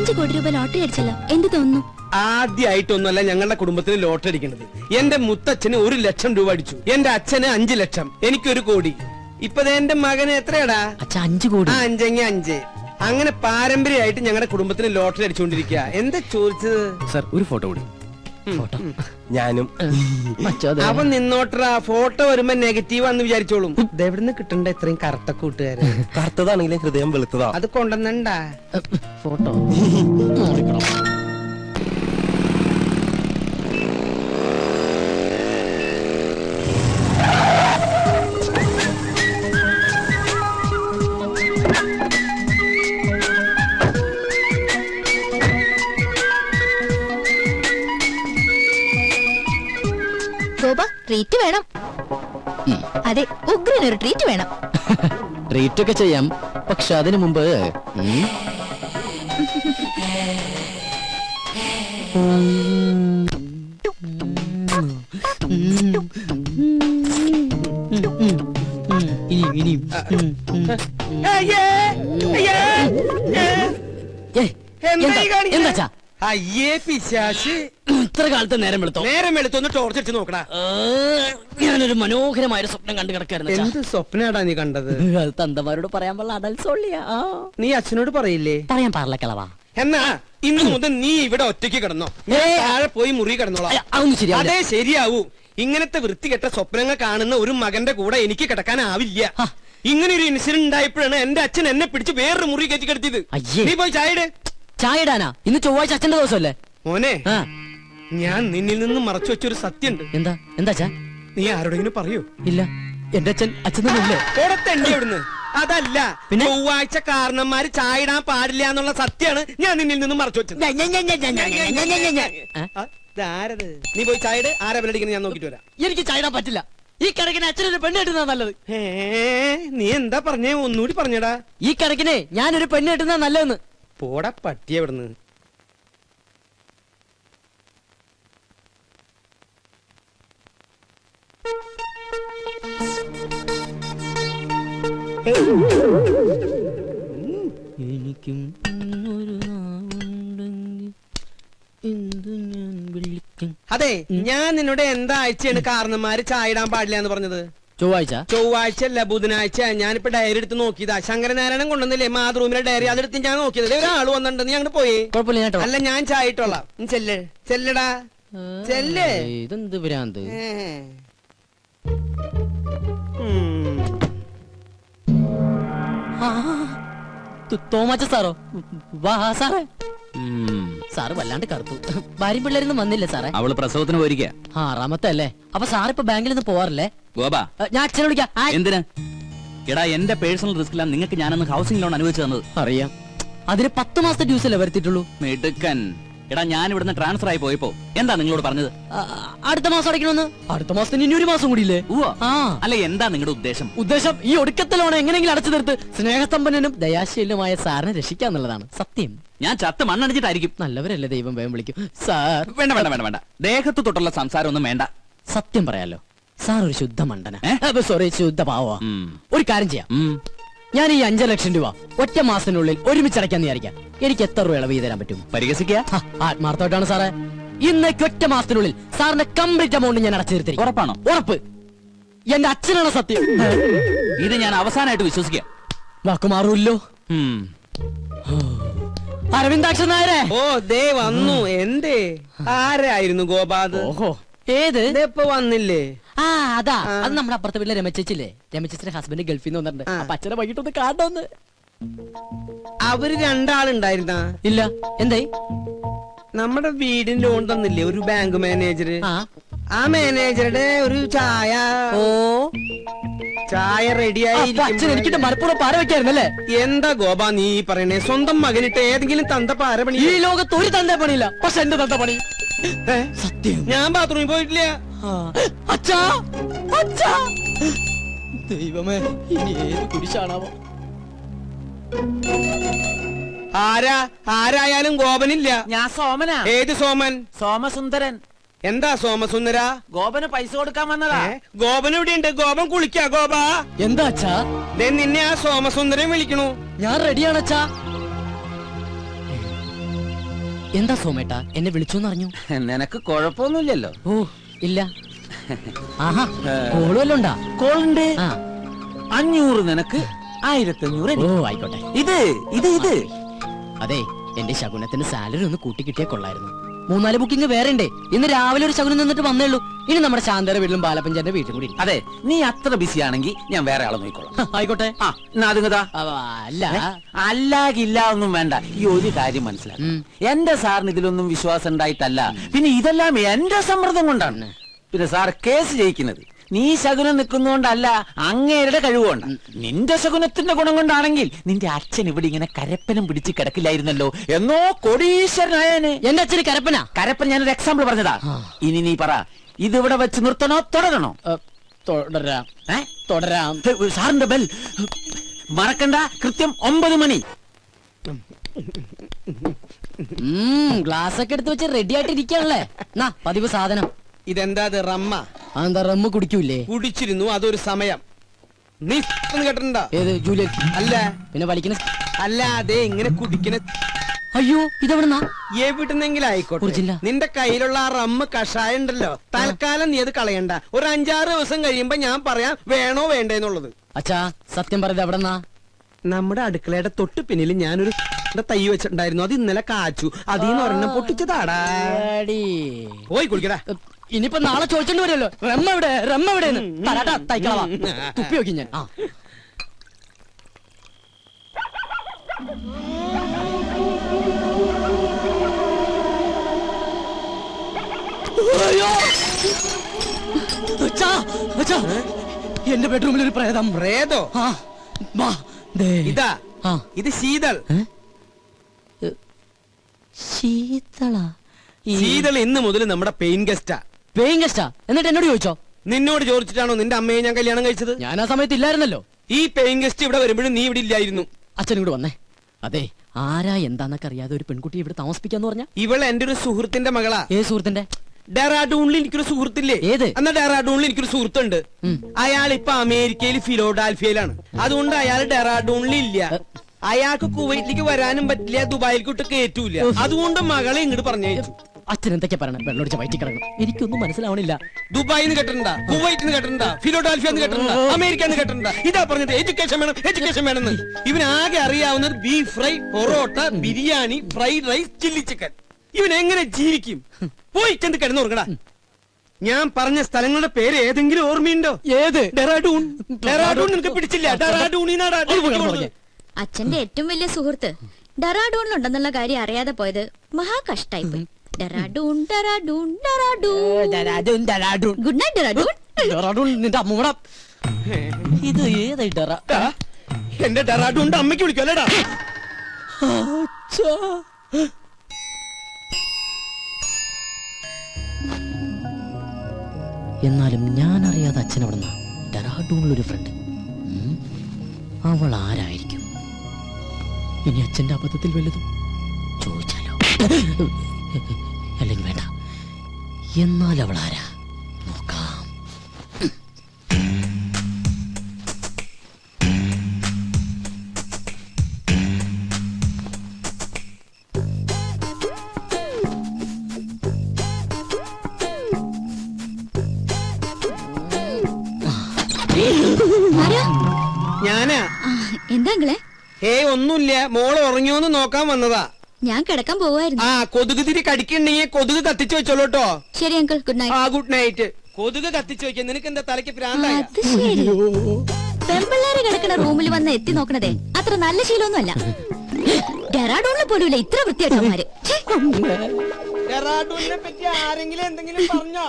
5 കോടി രൂപ ലോട്ടറി അടിച്ചല്ലോ, എന്ത് തോന്നുന്നു? ആദ്യമായിട്ടൊന്നുമല്ല ഞങ്ങളുടെ കുടുംബത്തിന് ലോട്ടറി അടിക്കുന്നത്. എന്റെ മുത്തച്ഛന് 1 ലക്ഷം രൂപ അടിച്ചു, എന്റെ അച്ഛന് 5 ലക്ഷം, എനിക്ക് 1 കോടി. ഇപ്പൊ എന്റെ മകന് എത്രയാടാ? 5 കോടി. 5 അങ്ങനെ പാരമ്പര്യമായിട്ട് ഞങ്ങളുടെ കുടുംബത്തിന് ലോട്ടറി അടിച്ചുകൊണ്ടിരിക്കുക. എന്താ ചോദിച്ചത്? സർ ഒരു ഫോട്ടോ കൂടി. ഞാനും. അവൻ നിന്നോട്ടറാ, ഫോട്ടോ വരുമ്പോ നെഗറ്റീവ് ആണെന്ന് വിചാരിച്ചോളും. ഇതെവിടുന്ന് കിട്ടണ്ട ഇത്രയും കറുത്ത കൂട്ടുകാരെ? കറുത്തതാണെങ്കിലും ഹൃദയം വെളുത്തതാ. അത് കൊണ്ടുവന്നണ്ടാ ഫോട്ടോ. ട്രീറ്റ് വേണം. അതെ, ഉഗ്രനൊരു ട്രീറ്റ് വേണം. ട്രീറ്റ് ഒക്കെ ചെയ്യാം, പക്ഷെ അതിനു മുമ്പ് എന്താ? അയ്യേ പിശാശ്, ഇത്ര കാലത്ത് നേരം വെളുത്തൊന്ന് ടോർച്ച് അടിച്ച് നോക്കടാ. ഞാനൊരു മനോഹരമായ സ്വപ്നം കണ്ടു കിടക്കായിരുന്നു. എന്ത് സ്വപ്നാടാ നീ കണ്ടത്? അത് തന്തമാരോട് പറയാൻ പാടില്ല, അടൽസോളിയാ. നീ അച്ഛനോട് പറയില്ലേ? പറയാൻ പാടില്ല കിളവാ. എന്നാ ഇന്ന് മുതൽ നീ ഇവിടെ ഒറ്റയ്ക്ക് കിടന്നോ, താഴെ പോയി മുറി കിടന്നോളാം. അതേ ശരിയാവൂ. ഇങ്ങനത്തെ വൃത്തികെട്ട സ്വപ്നങ്ങൾ കാണുന്ന ഒരു മകന്റെ കൂടെ എനിക്ക് കിടക്കാനാവില്ല. ഇങ്ങനെ ഒരു ഇൻസിഡന്റ് ഉണ്ടായപ്പോഴാണ് എന്റെ അച്ഛൻ എന്നെ പിടിച്ച് വേറൊരു മുറി കയറ്റി കിടത്തിയത്. നീ പോയി ചായ ഇടാനാ? ഇന്ന് ചൊവ്വാഴ്ച അച്ഛന്റെ ദിവസമല്ലേ? മോനെ, ഞാൻ നിന്നിൽ നിന്ന് മറച്ചു വെച്ചൊരു സത്യമുണ്ട്. എന്താ? നീ ആരോടെങ്കിലും പറയൂ? ഇല്ല, എന്റെ അച്ഛൻ എവിടുന്ന്? അതല്ല, ചൊവ്വാഴ്ച കാരണന്മാര് ചായ ഇടാൻ പാടില്ല എന്നുള്ള സത്യമാണ് ഞാൻ നിന്നിൽ നിന്ന് മറച്ചു വെച്ചത്. നീ പോയി ചായ ഇട്. ആരാ പെണ്ണടിക്കുന്നത് ഞാൻ നോക്കിട്ട് വരാം. എനിക്ക് ചായ ഇടാൻ പറ്റില്ല. ഈ കണക്കിന് അച്ഛനൊരു പെണ്ണ് കിട്ടുന്ന നല്ലത്. നീ എന്താ പറഞ്ഞേ? ഒന്നുകൂടി പറഞ്ഞടാ. ഈ കണക്കിന് ഞാനൊരു പെണ്ണ് കിട്ടുന്ന നല്ലതെന്ന്. പോടാ പട്ടി എവിടുന്ന്. എനിക്കും അതെ, ഞാൻ നിന്നോട് എന്താ ആഴ്ചയാണ് കാരണന്മാര് ചായ ഇടാൻ പാടില്ല എന്ന് പറഞ്ഞത്? ചൊവ്വാഴ്ച അല്ല, ബുധനാഴ്ച. ഞാനിപ്പോ ഡയറി എടുത്ത് നോക്കിയതാ. ശങ്കരനാരായണൻ കൊണ്ടുവന്നില്ലേ മാതൃഭൂമിയിലെ ഡയറി, അതെടുത്ത് ഞാൻ നോക്കിയത്. ഒരാൾ വന്നിട്ടുണ്ട്, നീ അങ്ങോട്ട് പോയി. അല്ല, ഞാൻ ചായ ഇട്ടോളാം. ചെല്ലടാ, ചെല്ലേ. ഇതെന്ത് ഭ്രാന്ത്? തോമാച്ച സാറോ? വാ സാറേ. സാറ് വല്ലാണ്ട് കറുത്തു. ഭാര്യയും പിള്ളേരൊന്നും വന്നില്ല സാറേ. അവള് പ്രസവത്തിന് പോയിരിക്ക. 6ാമത്തെ അല്ലേ? അപ്പൊ സാറിപ്പോ ബാങ്കിൽ നിന്ന് പോവാറില്ലേ? ഗോപാ, ഞാൻ അച്ഛനെ വിളിക്കാം. എന്തിനാ? എടാ, എന്റെ പേഴ്സണൽ റിസ്കിലാണ് നിങ്ങൾക്ക് ഞാനന്ന് ഹൗസിംഗ് ലോൺ അനുവദിച്ചു തന്നത്. അറിയാം. അതിന് 10 മാസത്തെ ഡ്യൂസ് അല്ലേ വരുത്തിയിട്ടുള്ളൂ. മിടുക്കൻ. എടാ, ഞാൻ ഇവിടുന്ന് ട്രാൻസ്ഫർ ആയി പോയപ്പോ എന്താ നിങ്ങളോട് പറഞ്ഞത്? അടുത്ത മാസം അടയ്ക്കണമെന്ന്. അടുത്ത മാസത്തിന് ഇനി 1 മാസം കൂടിയില്ലേ? അല്ല, എന്താ നിങ്ങളുടെ ഉദ്ദേശം ഈ ഒടുക്കത്തെ ലോൺ എങ്ങനെയെങ്കിലും അടച്ചു തീർത്ത് സ്നേഹസമ്പന്നനും ദയാശീലനുമായ സാറിനെ രക്ഷിക്കാന്നുള്ളതാണ്. സത്യം. ഞാൻ ചത്ത് മണ്ണടിച്ചിട്ടായിരിക്കും. നല്ലവരല്ലേ, ദൈവം വേഗം വിളിക്കും. സാർ വേണ്ട. ദേഹത്ത് തൊട്ടുള്ള സംസാരം ഒന്നും വേണ്ട. സത്യം പറയാലോ, സാർ ഒരു ശുദ്ധ മണ്ടന. സോറി, ശുദ്ധ പാവ. ഒരു കാര്യം ചെയ്യാം. ഞാൻ ഈ 5 ലക്ഷം രൂപ ഒറ്റ മാസത്തിനുള്ളിൽ ഒരുമിച്ച് അടയ്ക്കാന്ന് വിചാരിക്കാം. എനിക്ക് എത്ര രൂപ ഇളവ് തരാൻ പറ്റും? പരിഹസിക്കുക? ആത്മാർത്ഥമായിട്ടാണ് സാറേ. ഇന്നേക്ക് ഒറ്റ മാസത്തിനുള്ളിൽ സാറിന്റെ കംപ്ലീറ്റ് എമൗണ്ട് ഞാൻ അടച്ചു തീർത്തിരിക്കും. ഉറപ്പാണോ? ഉറപ്പ്. എന്റെ അച്ഛനാണ് സത്യം. ഇത് ഞാൻ അവസാനമായിട്ട് വിശ്വസിക്കാം. വാക്ക് മാറൂല്ലോ. അരവിന്ദാക്ഷൻ നായരെ. ഓ, ദേ വന്നു. എന്തേ? ആരായിരുന്നു ഗോപാദ്? ഓഹോ, ഏത്? ഇപ്പൊ വന്നില്ലേ? അതാ, അത് നമ്മുടെ അപ്പുറത്തെ വീട്ടിലെ രമേച്ചില്ലേ? രമേച്ചിന്റെ ഹസ്ബൻഡ് ഗൾഫിൽ നിന്ന് വന്നിട്ടുണ്ട്. അപ്പൊ അച്ഛനെ വൈകിട്ടൊന്ന് കാണണമെന്ന്. അവര് 2 ആളുണ്ടായിരുന്ന? ഇല്ല. എന്തായി? നമ്മുടെ വീടിന്റെ ലോൺ തന്നില്ലേ ഒരു ബാങ്ക് മാനേജർ? ആ മാനേജറുടെ ഒരു ചായ. ചായ റെഡിയായി. എനിക്ക് മലപ്പുറം പാര വെക്കായിരുന്നല്ലേ? എന്താ ഗോപാ നീ പറയണേ? സ്വന്തം മകനിട്ട് ഏതെങ്കിലും തന്ത പാര പണി? ഈ ലോകത്ത് ഒരു തന്ത പണിയില്ല, പക്ഷെ എന്റെ തന്ത പണി. സത്യം. ഞാൻ ബാത്റൂമിൽ പോയിട്ടില്ല. അച്ഛാ, അച്ഛാ, ദൈവമേ, ഇനി ഏത് കുരിശാണാവോ? ആരായാലും ഗോപനില്ല. ഞാൻ സോമനാ. ഏത് സോമൻ? സോമസുന്ദരൻ. എന്താ സോമസുന്ദര? ഗോപന് പൈസ കൊടുക്കാൻ വന്നതാ. ഗോപൻ ഇവിടെ ഉണ്ട്. ഗോപൻ കുളിക്കാ. ഗോപാ, എന്താ അച്ഛാ? നിന്നെ ആ സോമസുന്ദരൻ വിളിക്കണു. ഞാൻ റെഡിയാണ് അച്ഛാ. എന്താ സോമേട്ടാ എന്നെ വിളിച്ചോന്ന് അറിഞ്ഞു? നിനക്ക് കുഴപ്പമൊന്നുമില്ലല്ലോ? ഓ ഇല്ല. ആഹാ കോള് വല്ലതും ഉണ്ടാ? കോളുണ്ട്. ആ 500 നിനക്ക്, 1500 ഓ എനിക്ക്. ആയിക്കോട്ടെ. ഇത് അതെ എന്റെ ശകുനത്തിന് സാലറി ഒന്ന് കൂട്ടി കിട്ടിയാ കൊള്ളായിരുന്നു. 3-4 ബുക്കിംഗ് വേറെ ഉണ്ട്. ഇന്ന് രാവിലെ ഒരു ശകുനം നിന്നിട്ട് വന്നേ ഉള്ളൂ. ഇനി നമ്മുടെ ശാന്തര വീട്ടിലും ബാലപ്പഞ്ചാന്റെ വീട്ടിലും കൂടി ഇരിക്കും. അതെ, നീ അത്ര ബിസി ആണെങ്കിൽ ഞാൻ വേറെ ആളെ നോക്കിക്കോളാം. ആയിക്കോട്ടെ. ആ എന്നാ അതുങ്ങതാ. അല്ല അല്ലാകില്ല ഒന്നും വേണ്ട. ഈ ഒരു കാര്യം മനസ്സിലാക്കും, എന്റെ സാറിന് ഇതിലൊന്നും വിശ്വാസം ഉണ്ടായിട്ടല്ല, പിന്നെ ഇതെല്ലാം എന്റെ സമ്മർദ്ദം കൊണ്ടാണ്. പിന്നെ സാർ കേസ് ജയിക്കുന്നത് നീ ശകുനം നിൽക്കുന്നോണ്ടല്ല, അങ്ങേരുടെ കഴിവുകൊണ്ട. നിന്റെ ശകുനത്തിന്റെ ഗുണം കൊണ്ടാണെങ്കിൽ നിന്റെ അച്ഛൻ ഇവിടെ ഇങ്ങനെ കരപ്പനം പിടിച്ച് കിടക്കില്ലായിരുന്നല്ലോ, എന്നോ കോടീശ്വരനായനെ. എന്റെ അച്ഛന് കരപ്പനാ? കരപ്പൻ ഞാനൊരു എക്സാമ്പിൾ പറഞ്ഞതാ. ഇനി നീ പറ, ഇതിവിടെ വെച്ച് നിർത്തണോ തുടരണോ? തുടരാം. തുടരാം. സാറിന്റെ ബെൽ മറക്കണ്ട, കൃത്യം 9 മണി. ഗ്ലാസ് ഒക്കെ എടുത്ത് വെച്ച് റെഡി ആയിട്ട് ഇരിക്കാണല്ലേ? നാ പതിവ് സാധനം. ഇതെന്താ ഇത്? റമ്മ? എന്താ റമ്മ് കുടിക്കൂലേ? കുടിച്ചിരുന്നു, അതൊരു സമയം. നീ കേട്ടിട്ടുണ്ടോ? ഏത് ജൂലിയൻ? അല്ല. പിന്നെ വലിക്കുന്ന? അല്ല, അതെ ഇങ്ങനെ കുടിക്കണ. അയ്യോ ഇതെവിടുന്നാ? എവിടുന്നെങ്കിലും ആയിക്കോട്ടെ, കുടിച്ചില്ല. നിന്റെ കയ്യിലുള്ള ആ റമ്മ് കഷായം ഉണ്ടല്ലോ, തൽക്കാലം നീ അത് കളയണ്ട. ഒരു 5-6 ദിവസം കഴിയുമ്പോ ഞാൻ പറയാം വേണോ വേണ്ടെന്നുള്ളത്. അച്ഛാ സത്യം പറയുന്നത് എവിടെന്നാ? നമ്മുടെ അടുക്കളയുടെ തൊട്ട് പിന്നിൽ ഞാനൊരു തൈ വെച്ചിട്ടുണ്ടായിരുന്നു, അത് ഇന്നലെ കാച്ചു. അതിന്ന് ഒരെണ്ണം പൊട്ടിച്ചതാടാ. പോയി കുടിക്കടാ. ഇനിയിപ്പോ നാളെ ചോദിച്ചോണ്ട് വരുമല്ലോ, റമ്മ എവിടെ, റമ്മ എവിടെയെന്ന്. തരാട്ടാ തൈക്കളവാ. തുപ്പി നോക്കി ഞാൻ. എന്റെ ബെഡ്റൂമിൽ ഒരു പ്രേതം. പ്രേതോ? ഇതാ ഇത് ശീതൾ. ശീതൾ ഇന്ന് മുതൽ നമ്മുടെ പെയിൻ ഗസ്റ്റാ. പെയിൻ ഗസ്റ്റാ? എന്നിട്ട് എന്നോട് ചോദിച്ചോ? നിന്നോട് ചോദിച്ചിട്ടാണോ നിന്റെ അമ്മയെ ഞാൻ കല്യാണം കഴിച്ചത്? ഞാൻ ആ സമയത്ത് ഇല്ലായിരുന്നല്ലോ. ഈ പെയിൻ ഗസ്റ്റ് ഇവിടെ വരുമ്പോഴും നീ ഇവിടെ ഇല്ലായിരുന്നു. അച്ഛനും കൂടെ വന്നേ. അതെ, ആരാ എന്താന്നൊക്കെ അറിയാതെ ഒരു പെൺകുട്ടി ഇവിടെ താമസിപ്പിക്കാന്ന് പറഞ്ഞ? ഇവൾ എന്റെ ഒരു സുഹൃത്തിന്റെ മകളാ. ഏത് സുഹൃത്തിന്റെ? ഡെറാഡൂണിൽ എനിക്കൊരു സുഹൃത്തില്ലേ? ഏത്? എന്നാ ഡെറാഡൂണിൽ എനിക്കൊരു സുഹൃത്തുണ്ട്. അയാൾ ഇപ്പൊ അമേരിക്കയിൽ ഫിലോഡാൽഫിയയിലാണ്. അതുകൊണ്ട് അയാൾ ഡെറാഡൂണിൽ ഇല്ല. അയാൾക്ക് കുവൈറ്റിലേക്ക് വരാനും പറ്റില്ല, ദുബായിൽക്കോട്ട് കയറ്റൂല. അതുകൊണ്ട് മകളെ ഇങ്ങോട്ട് പറഞ്ഞയച്ചു. അച്ഛൻ എന്തൊക്കെ പറയണം? വെള്ളമൊടിച്ച വയറ്റി കിടക്കണം. എനിക്കൊന്നും മനസ്സിലാവണില്ല. ദുബായിന്ന് കേട്ടിട്ടുണ്ടാ, കുവൈറ്റിന്ന് കേട്ടിട്ടുണ്ടാ, ഫിലോഡാൽഫിയെന്ന് കേട്ടിട്ടുണ്ടാ, അമേരിക്കന്ന് കേട്ടിട്ടുണ്ടാ. ഇതാ പറഞ്ഞത് എഡ്യൂക്കേഷൻ വേണം, എഡ്യൂക്കേഷൻ വേണമെന്ന്. ഇവനാകെ അറിയാവുന്നത് beef fry, parotta, biryani, fried rice, chilli chicken. ഇവൻ എങ്ങനെ ജീവിക്കും? പോയി ചെന്ന് കിടന്നുറങ്ങടാ. ഞാൻ പറഞ്ഞ സ്ഥലങ്ങളുടെ പേര് ഏതെങ്കിലും ഓർമ്മയുണ്ടോ? ഏത്? ഡെറാഡൂൺ. ഡെറാഡൂൺ നിനക്ക് പിടിച്ചില്ല? ഡെറാഡൂണിനാടാ. അച്ഛന്റെ ഏറ്റവും വലിയ സുഹൃത്ത് ഡെറാഡൂണിലുണ്ടെന്നുള്ള കാര്യം അറിയാതെ പോയത് മഹാ കഷ്ടായിപ്പോയി. ഡെറാഡൂൺ ഡെറാഡൂൺ ഡെറാഡൂൺ. Good night Dehradun. നിന്റെ അമ്മൂട ഇത് ഏതായി ഡെറ? എന്റെ ഡെറാഡൂണിന്റെ അമ്മയ്ക്ക് വിളിക്കല്ലേടാ. എന്നാലും ഞാൻ അറിയാതെ അച്ഛൻ അവിടുന്ന് ഡെറാഡൂണിലൊരു ഫ്രണ്ട്. അവൾ ആരായിരിക്കും? ഇനി അച്ഛന്റെ അബദ്ധത്തിൽ വലുതും ചോദിച്ചാലോ? അല്ലെങ്കിൽ വേണ്ട, എന്നാൽ അവൾ ആരാ നോക്കാം. ഞാനാ. എന്താ അങ്കിളെ? ഒന്നുമില്ല, മോള് ഉറങ്ങിയോന്ന് നോക്കാൻ വന്നതാ. ഞാൻ കിടക്കാൻ പോവായിരുന്നു. ആ കൊതുക് തിരി കടിക്കണ്ടെങ്കിൽ കൊതുക് കത്തിച്ചു വെച്ചോളൂ കേട്ടോ. ശരി അങ്കിൾ, ഗുഡ് നൈറ്റ്. ആ ഗുഡ് നൈറ്റ്. കൊതുക് കത്തിച്ചു വെക്കാൻ നിനക്ക് എന്താ തലയ്ക്ക് പ്രാന്തായ? അത് ശരി. പെമ്പിള്ളേര് കിടക്കുന്ന റൂമിൽ വന്ന് എത്തി നോക്കണതേ അത്ര നല്ല ശീലമൊന്നുമല്ല. ഡെറാഡൂണിൽ പോലുമില്ല ഇത്ര വൃത്തിയായിട്ടവന്മാര്. ഡെറാഡൂണിനെ പറ്റി ആരെങ്കിലും എന്തെങ്കിലും പറഞ്ഞോ?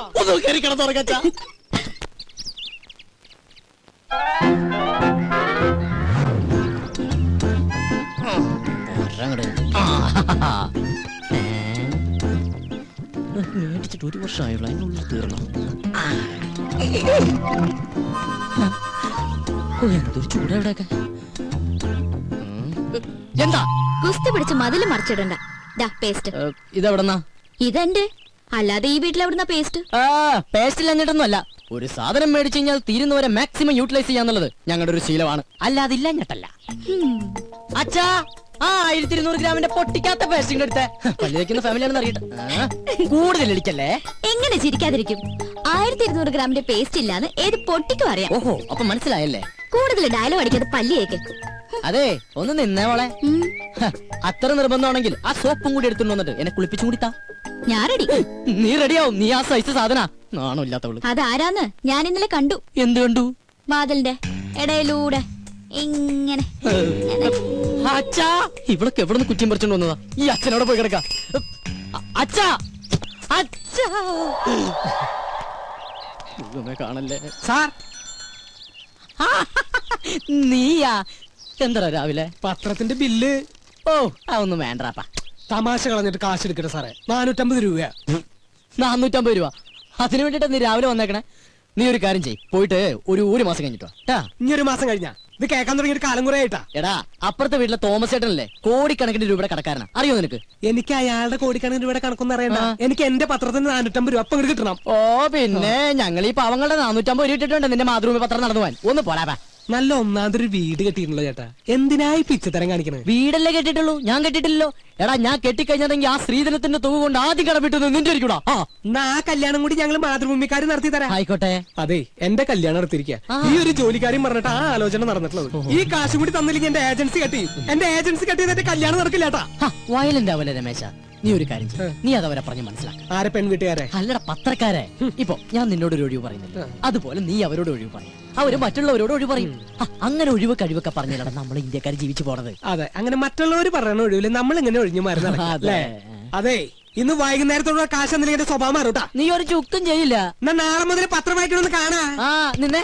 മേടിച്ചിട്ട് 1 വർഷമായുള്ള അതിനുള്ളിൽ തീർന്നു. എന്തൊരു ചൂടാ ഇവിടെയൊക്കെ. എന്താ കുസ്തി പിടിച്ച് മതില് മറിച്ചിടണ്ട. പേസ്റ്റ് ഇതെവിടെന്നാ? ഇതെന്റെ, അല്ലാതെ ഈ വീട്ടിലെവിടുന്ന പേസ്റ്റ്? പേസ്റ്റിൽ എന്നിട്ടൊന്നും അല്ല. ഒരു സാധനം മേടിച്ചു കഴിഞ്ഞാൽ തീരുന്നവരെ മാക്സിമം യൂട്ടിലൈസ് ചെയ്യാന്നുള്ളത് ഞങ്ങളുടെ ഒരു ശീലമാണ്. അല്ലാതെ ഇല്ല ഞട്ടല്ല. അച്ഛാ ആ 1200 ഗ്രാമിന്റെ പൊട്ടിക്കാത്ത പേസ്റ്റിംഗ് എടുത്തേ. പല്ല് വെക്കുന്ന ഫാമിലിയാണെന്ന് അറിയട്ടെ. കൂടുതൽ ഇടിക്കല്ലേ. എങ്ങനെ ചിരിക്കാതിരിക്കും? 1200 ഗ്രാമിന്റെ പേസ്റ്റ് ഇല്ലാന്ന് ഏത് പൊട്ടിക്കും അറിയാം. ഓഹോ, അപ്പൊ മനസ്സിലായല്ലേ. കൂടുതൽ ഡയലോഗ് അടിക്കാതെ പല്ലിയേക്ക്. അതെ, ഒന്ന് നിന്നേ മോളെ. അത്ര നിർബന്ധമാണെങ്കിൽ ആ സോപ്പും കൂടി എടുത്തുകൊണ്ട് വന്നിട്ട് എന്നെ കുളിപ്പിച്ചും കൂടി താ. ഞാൻ റെഡി. നീ റെഡിയാവും. നീ ആ സൈസ് സാധന. നാണോ ഇല്ലാത്തവള്. അതാരാന്ന് ഞാൻ ഇന്നലെ കണ്ടു. എന്ത് കണ്ടു? വാതിലിന്റെ ഇടയിലൂടെ ഇങ്ങനെ. അച്ഛാ, ഇവളൊക്കെ എവിടെ നിന്ന് കുറ്റിയും പറിച്ചോണ്ട് വന്നതാ? ഈ അച്ഛനോടെ പോയി കിടക്ക. അച്ഛാ, അച്ഛാ, കാണല്ലേ സാർ. നീയാ? എന്താ രാവിലെ പത്രത്തിന്റെ ബില്ല്. ഓ, അതൊന്നും വേണ്ടാപ്പാ. തമാശ കളഞ്ഞിട്ട് കാശ് എടുക്കട്ടെ സാറേ. 450 രൂപ. 450 രൂപ. അതിനു വേണ്ടിട്ടാ നീ രാവിലെ വന്നേക്കണേ. നീ ഒരു കാര്യം ചെയ്യ്, പോയിട്ട് ഒരു മാസം കഴിഞ്ഞിട്ടോ. ഇനി ഒരു മാസം കഴിഞ്ഞാ ഇത് കേൾക്കാൻ തുടങ്ങിയിട്ട് കാലം കുറെ ആയിട്ടാ. എടാ, അപ്പുറത്തെ വീട്ടിലെ തോമസ് ചേട്ടനല്ലേ കോടിക്കണക്കിന് രൂപയുടെ കടക്കാരനാ. അറിയോ നിനക്ക്? എനിക്ക് അയാളുടെ കോടിക്കണക്കിന് രൂപയുടെ കണക്കൊന്നും അറിയണ്ട. എനിക്ക് എന്റെ പത്രത്തിന് 450 രൂപ അപ്പം കിട്ടണം. ഓ പിന്നെ, ഞങ്ങൾ ഈ പാവങ്ങളുടെ 450 രൂപ ഇട്ടിട്ടുണ്ട് നിന്റെ മാതൃഭൂമി പത്രം നടന്നു പോവാൻ. ഒന്ന് പോരാ. നല്ല ഒന്നാമതൊരു വീട് കെട്ടിയിട്ടുണ്ടോ ചേട്ടാ? എന്തിനായി പിച്ചത്തരം കാണിക്കണേ? വീടല്ലേ കെട്ടിട്ടുള്ളൂ, ഞാൻ കെട്ടിട്ടില്ലല്ലോ. എടാ, ഞാൻ കെട്ടിക്കഴിഞ്ഞാണെങ്കിൽ ആ സ്ത്രീധനത്തിന്റെ തുക കൊണ്ട് ആദ്യം കടമിട്ടത് നിന്റെ ആയിരിക്കൂടാ. എന്നാ ആ കല്യാണം കൂടി ഞങ്ങൾ മാതൃഭൂമിക്കാർ നടത്തി തരാം. ആയിക്കോട്ടെ. അതെ, എന്റെ കല്യാണം നടത്തിയിരിക്കുക. ഈ ഒരു ജോലിക്കാരും പറഞ്ഞിട്ട് ആ ആലോചന നടന്നിട്ടുള്ളത്. ഈ കാശ് കൂടി തന്നില്ലെങ്കിൽ എന്റെ ഏജൻസി കെട്ടി. എന്റെ ഏജൻസി കെട്ടിയതിന്റെ കല്യാണം നടക്കില്ലേട്ടാ. വയലന്റ് ആവല്ലേ രമേശ. നീ ഒരു കാര്യം ചെയ്യ്, നീ അതവരെ പറഞ്ഞ് മനസ്സിലാക്ക. ആരെ? പെൺവീട്ടുകാരെ? അല്ലട, പത്രക്കാരെ. ഇപ്പൊ ഞാൻ നിന്നോട് ഒരു ഒഴിവ് പറയുന്നില്ല, അതുപോലെ നീ അവരോട് ഒഴിവ് പറയും, അവര് മറ്റുള്ളവരോട് ഒഴിവ് പറയും. അങ്ങനെ ഒഴിവ് കഴിവൊക്കെ പറഞ്ഞില്ലടാ നമ്മൾ ഇന്ത്യക്കാർ ജീവിച്ചു പോണത്. അതെ, അങ്ങനെ മറ്റുള്ളവർ പറയുന്ന ഒഴിവില് നമ്മൾ ഇങ്ങനെ ഒഴിഞ്ഞു മാറി നടക്കാം. അതെ, ഇന്ന് വൈകുന്നേരത്തോടെ കാശ് എന്തെങ്കിലും എന്റെ സ്വഭാവം മാറൂട്ടാ. നീ ഒരു ചുക്കും ചെയ്യില്ല. എന്നാ നാളെ മുതൽ പത്രം വായിക്കണമെന്ന് കാണാ. നിന്നെ.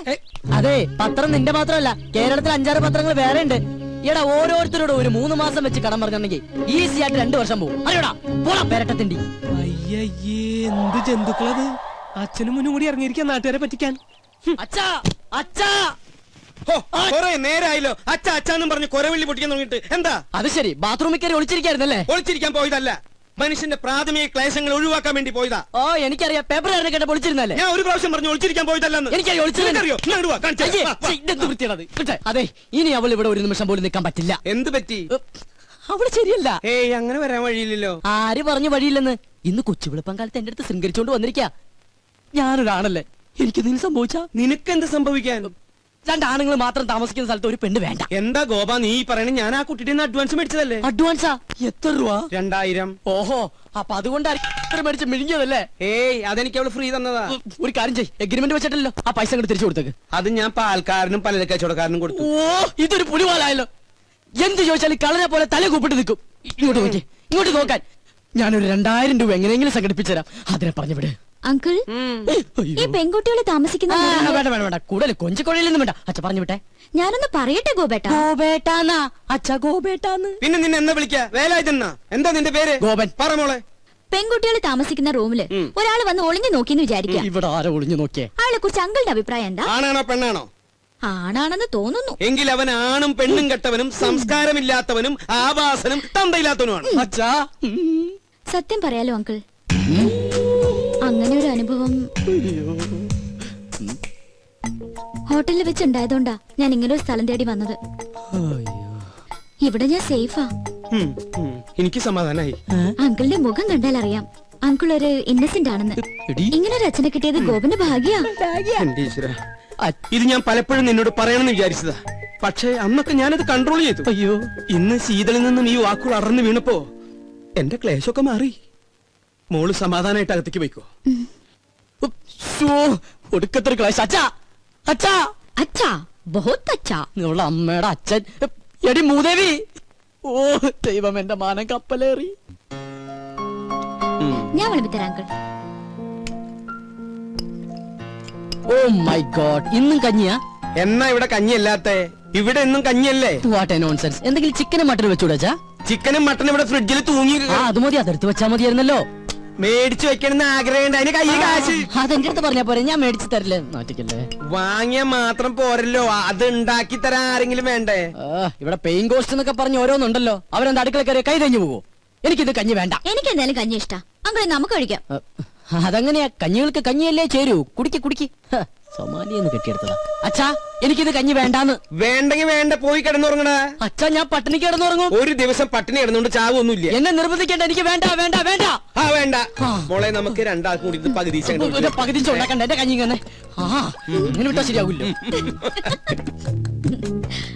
അതെ, പത്രം നിന്റെ മാത്രമല്ല, കേരളത്തിൽ 5-6 പത്രങ്ങൾ വേറെ ഉണ്ട്. എടാ, ഓരോരുത്തരോട് ഒരു 3 മാസം വെച്ച് കടം പറഞ്ഞിട്ടുണ്ടെങ്കിൽ ഈസി ആയിട്ട് 2 വർഷം പോകും. അറിയോടാ, പോടാ പേരട്ടത്തിണ്ടി. അയ്യേ, എന്ത് ജന്തുക്കളത്! അച്ഛനും മുന്നും കൂടി ഇറങ്ങിയിരിക്കാൻ നാട്ടുകാരെ പറ്റിക്കാൻ. അച്ഛാ, അച്ഛാ, നേരായല്ലോ അച്ഛ അച്ഛാന്നും പറഞ്ഞ് കൊരവള്ളി പൊട്ടിക്കാൻ തുടങ്ങിട്ട്. എന്താ അത് ശരി, ബാത്റൂമിൽ കയറി ഒളിച്ചിരിക്കായിരുന്നല്ലേ? ഒളിച്ചിരിക്കാൻ പോയതല്ല, മനുഷ്യന്റെ പ്രാഥമിക ക്ലേശങ്ങൾ ഒഴിവാക്കാൻ വേണ്ടി പോയതാ. ഓ, എനിക്കറിയാം, പേപ്പർ കേട്ട പൊളിച്ചിരുന്നല്ലേ? ഞാൻ ഒരു പ്രാവശ്യം പറഞ്ഞു ഒളിച്ചിരിക്കാൻ പോയതല്ലെന്ന്. എനിക്കറിയോ? അതെ, ഇനി അവൾ ഇവിടെ ഒരു നിമിഷം പോലും നിൽക്കാൻ പറ്റില്ല. എന്ത് പറ്റി? അവള് ശരിയല്ല. ഏയ്, അങ്ങനെ വരാൻ വഴിയില്ലല്ലോ. ആര് പറഞ്ഞു വഴിയില്ലെന്ന്? ഇന്ന് കൊച്ചുവിളപ്പം കാലത്ത് എന്റെ അടുത്ത് ശൃംഗരിച്ചോണ്ട് വന്നിരിക്കാ. ഞാനൊരാണല്ലേ, എനിക്കെന്തെങ്കിലും സംഭവിച്ചാ? നിനക്കെന്ത് സംഭവിക്കാൻ? 2 ആണുങ്ങൾ മാത്രം താമസിക്കുന്ന സ്ഥലത്ത് ഒരു പെണ്ണ് വേണ്ട. എന്താ ഗോപ നീ പറയണേ? ഞാൻ ആ കുട്ടിയുടെ അഡ്വാൻസ് മേടിച്ചതല്ലേ. അഡ്വാൻസാ? എത്ര രൂപ? 2000. ഓഹോ, അപ്പൊ അതുകൊണ്ടാണ് മേടിച്ച് മിഴുങ്ങിയതല്ലേ? ഏയ്, അതെനിക്ക് അവള് ഫ്രീ തന്നതാ. ഒരു കാര്യം ചെയ്യ്, എഗ്രിമെന്റ് വെച്ചിട്ടല്ലോ ആ പൈസ അങ്ങോട്ട് തിരിച്ചു കൊടുത്തേക്ക്. അത് ഞാൻ പാൽക്കാരനും പല കച്ചവടക്കാരനും കൊടുത്തു. ഓ, ഇതൊരു പുലിവാലായല്ലോ. എന്ത് ചോദിച്ചാലും കളനെ പോലെ തല കൂപ്പിട്ട് നിൽക്കും. ഇങ്ങോട്ട് നോക്കി, ഇങ്ങോട്ട് നോക്കാൻ. ഞാനൊരു 2000 രൂപ എങ്ങനെയെങ്കിലും സംഘടിപ്പിച്ചു തരാം. അതിനെ പറഞ്ഞു വിട്. അങ്കിൾ, ഈ പെൺകുട്ടികളെ താമസിക്കുന്ന വേണ്ട വേണ്ട വേണ്ട, കൂടുതൽ കൊഞ്ചിക്കൊഴയിലൊന്നും വേണ്ട. അച്ഛ പറഞ്ഞു വിട്ടെ. ഞാനൊന്ന് പറയട്ടെ ഗോപേട്ടാ. ഗോപേട്ടാന്നാ? അച്ഛ ഗോപേട്ടാന്ന്. പിന്നെ നിന്നെ എന്താ വിളിക്കാ? വേലായുധനാ? എന്താ നിന്റെ പേര്? ഗോപൻ. പറ മോളെ. പെൺകുട്ടികൾ താമസിക്കുന്ന റൂമില് ഒരാൾ വന്ന് ഒളിഞ്ഞു നോക്കിന്ന് വിചാരിക്കാം. ഇവിടെ ആരോ ഒളിഞ്ഞു നോക്കിയേ? അയാളെ കുറിച്ച് അങ്കിളുടെ അഭിപ്രായം എന്താ? ആണാണോ പെണ്ണാണോ? ആണാണെന്ന് തോന്നുന്നു. എങ്കിൽ അവൻ ആണും പെണ്ണും കെട്ടവനും സംസ്കാരമില്ലാത്തവനും ആവാസനും തന്തയില്ലാത്തവനുമാണ്. അച്ഛാ, സത്യം പറയാലോ അങ്കിൾ, അങ്ങനെ ഒരു അനുഭവം ഹോട്ടലിൽ വെച്ചുണ്ടായതുകൊണ്ടാ ഞാൻ ഇങ്ങനെ ഒരു സ്ഥലം തേടി വന്നത്. ഇവിടെ ഞാൻ സേഫാ. എനിക്ക് സമാധാനായി. അങ്കിളിന്റെ മുഖം കണ്ടാൽ അറിയാം അങ്കിൾ ഒരു ഇന്നസെന്റ് ആണെന്ന്. ഇങ്ങനെ ഒരു അച്ഛനെ കിട്ടിയത് ഗോപന്റെ ഭാഗ്യാ. എന്റെ ഈശ്വരാ, ഇത് ഞാൻ പലപ്പോഴും നിന്നോട് പറയണമെന്ന് വിചാരിച്ചതാ. പക്ഷേ അന്നൊക്കെ ഞാനത് കൺട്രോൾ ചെയ്തു. അയ്യോ, ഇന്ന് ശീതളിൽ നിന്നും ഈ വാക്കുകൾ അടർന്നു വീണപ്പോ എന്റെ ക്ലേശമൊക്കെ മാറി. മോള് സമാധാനായിട്ട് അകത്തേക്ക് പോയിക്കോ. ഒടുക്കത്തൊരു ക്ലാസ്. അച്ഛാ, അച്ഛാ, അച്ഛാ, ബഹുത്ത് അച്ഛാ. നിങ്ങളുടെ അമ്മയുടെ അച്ഛൻ. എടി മൂദേവി. ഓ ദൈവം, എന്റെ മാനം കപ്പലേറി. ഞാൻ വിളിപ്പിത്തരാം അങ്കിൾ. ഓ മൈ ഗോഡ്, ഇന്നും കഞ്ഞിയാ? എന്നാ ഇവിടെ കഞ്ഞിയല്ലാത്ത? ഇവിടെ എന്നും കഞ്ഞിയല്ലേ? What A nonsense. എന്തെങ്കിലും ചിക്കനും മട്ടനും വെച്ചൂടാ? ചിക്കനും മട്ടനും ഇവിടെ ഫ്രിഡ്ജിൽ തൂങ്ങി. അത് മതി, അതെടുത്ത് വെച്ചാ മതിയായിരുന്നല്ലോ. മേടിച്ചു വെക്കണമെന്ന് ആഗ്രഹമുണ്ട്. അതിന് കയ്യിൽ കാശ്. അതെന്റെ അടുത്ത് പറഞ്ഞാ പോരെ, ഞാൻ മേടിച്ചു തരില്ലേ? നാട്ടിക്കല്ലേ. വാങ്ങിയ മാത്രം പോരല്ലോ, അത് ഉണ്ടാക്കി തരാൻ ആരെങ്കിലും വേണ്ടേ? ഇവിടെ പെയിൻ കോസ്റ്റ് എന്നൊക്കെ പറഞ്ഞ് ഓരോന്നുണ്ടല്ലോ. അവരെന്താ അടുക്കള കയറി കൈ തഞ്ഞു പോവോ? എനിക്കിത് കഞ്ഞി വേണ്ട. എനിക്ക് എന്തായാലും കഞ്ഞി ഇഷ്ടാ അങ്കിൾ, നമുക്ക് കഴിക്കാം. അതെങ്ങനെയാ? കഞ്ഞികൾക്ക് കഞ്ഞിയല്ലേ ചേരൂ. കുടിക്ക് കുടിക്ക്. സൊമാലിയെന്ന് കെട്ടിയെടുത്തതാ. അച്ഛാ എനിക്കിത് കഞ്ഞി വേണ്ടാന്ന്. വേണ്ടെങ്കി വേണ്ട, പോയി കിടന്നുറങ്ങടാ. അച്ഛാ ഞാൻ പട്ടിണി കിടന്നുറങ്ങും. ഒരു ദിവസം പട്ടിണി കിടന്നുകൊണ്ട് ചാവൊന്നുമില്ല. എന്നെ നിർബന്ധിക്കേണ്ട, എനിക്ക് വേണ്ട വേണ്ട വേണ്ട. ആ വേണ്ട മോളെ, നമുക്ക് രണ്ടാൾക്കും കൂടി ഇത് പകുതി പകുതി ഉണ്ടാക്കണ്ട. എന്റെ കഞ്ഞി ഇങ്ങനെ ഇങ്ങനെ വിട്ടാ ശരിയാവില്ല.